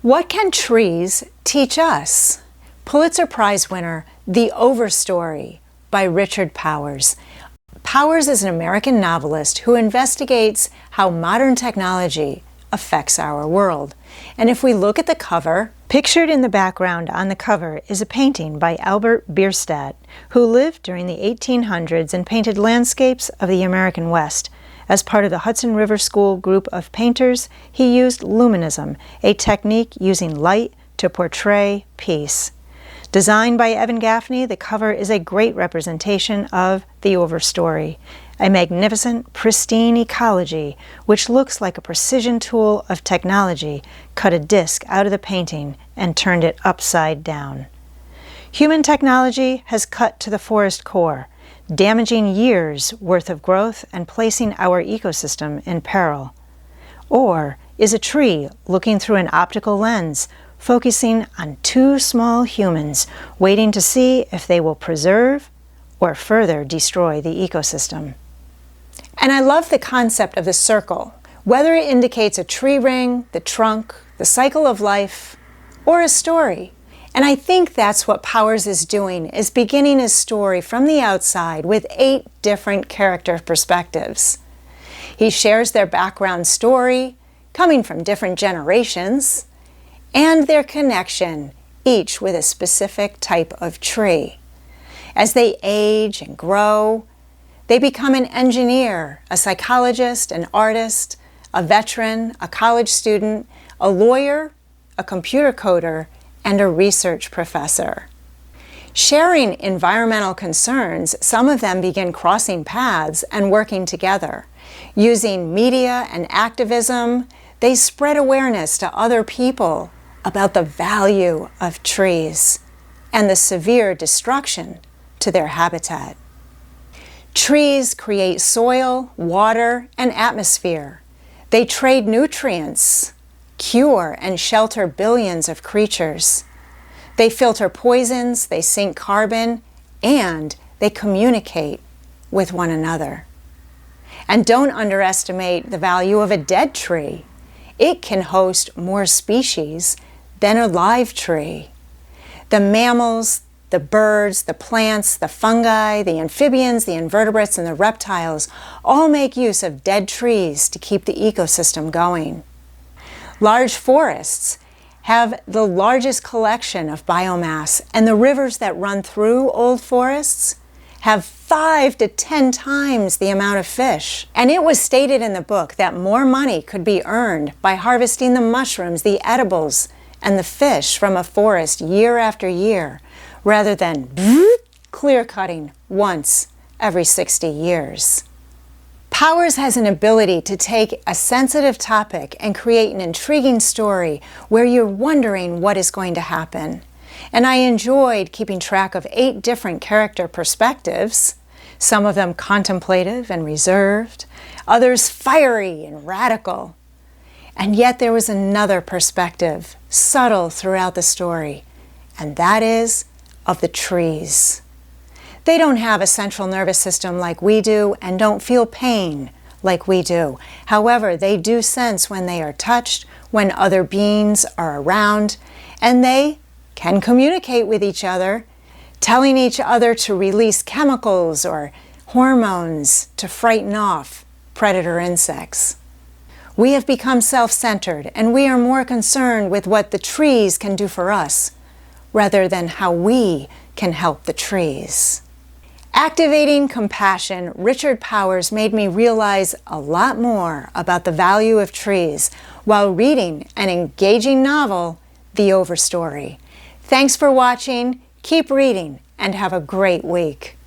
What can trees teach us? Pulitzer Prize winner, The Overstory by Richard Powers. Powers is an American novelist who investigates how modern technology affects our world. And if we look at the cover, pictured in the background on the cover is a painting by Albert Bierstadt, who lived during the 1800s and painted landscapes of the American West. As part of the Hudson River School group of painters, he used luminism, a technique using light to portray peace. Designed by Evan Gaffney, the cover is a great representation of the Overstory, a magnificent, pristine ecology which looks like a precision tool of technology cut a disc out of the painting and turned it upside down. Human technology has cut to the forest core, damaging years' worth of growth and placing our ecosystem in peril. Or is a tree looking through an optical lens, focusing on two small humans, waiting to see if they will preserve or further destroy the ecosystem? And I love the concept of the circle, whether it indicates a tree ring, the trunk, the cycle of life, or a story. And I think that's what Powers is doing, is beginning his story from the outside with 8 different character perspectives. He shares their background story, coming from different generations, and their connection, each with a specific type of tree. As they age and grow, they become an engineer, a psychologist, an artist, a veteran, a college student, a lawyer, a computer coder, and a research professor. Sharing environmental concerns, some of them begin crossing paths and working together. Using media and activism, they spread awareness to other people about the value of trees and the severe destruction to their habitat. Trees create soil, water, and atmosphere. They trade nutrients, cure and shelter billions of creatures. They filter poisons, they sink carbon, and they communicate with one another. And don't underestimate the value of a dead tree. It can host more species than a live tree. The mammals, the birds, the plants, the fungi, the amphibians, the invertebrates, and the reptiles all make use of dead trees to keep the ecosystem going. Large forests have the largest collection of biomass, and the rivers that run through old forests have 5 to 10 times the amount of fish. And it was stated in the book that more money could be earned by harvesting the mushrooms, the edibles, and the fish from a forest year after year, rather than clear-cutting once every 60 years. Powers has an ability to take a sensitive topic and create an intriguing story where you're wondering what is going to happen. And I enjoyed keeping track of 8 different character perspectives, some of them contemplative and reserved, others fiery and radical. And yet there was another perspective, subtle throughout the story, and that is of the trees. They don't have a central nervous system like we do and don't feel pain like we do. However, they do sense when they are touched, when other beings are around, and they can communicate with each other, telling each other to release chemicals or hormones to frighten off predator insects. We have become self-centered, and we are more concerned with what the trees can do for us rather than how we can help the trees. Activating compassion, Richard Powers made me realize a lot more about the value of trees while reading an engaging novel, The Overstory. Thanks for watching, keep reading, and have a great week.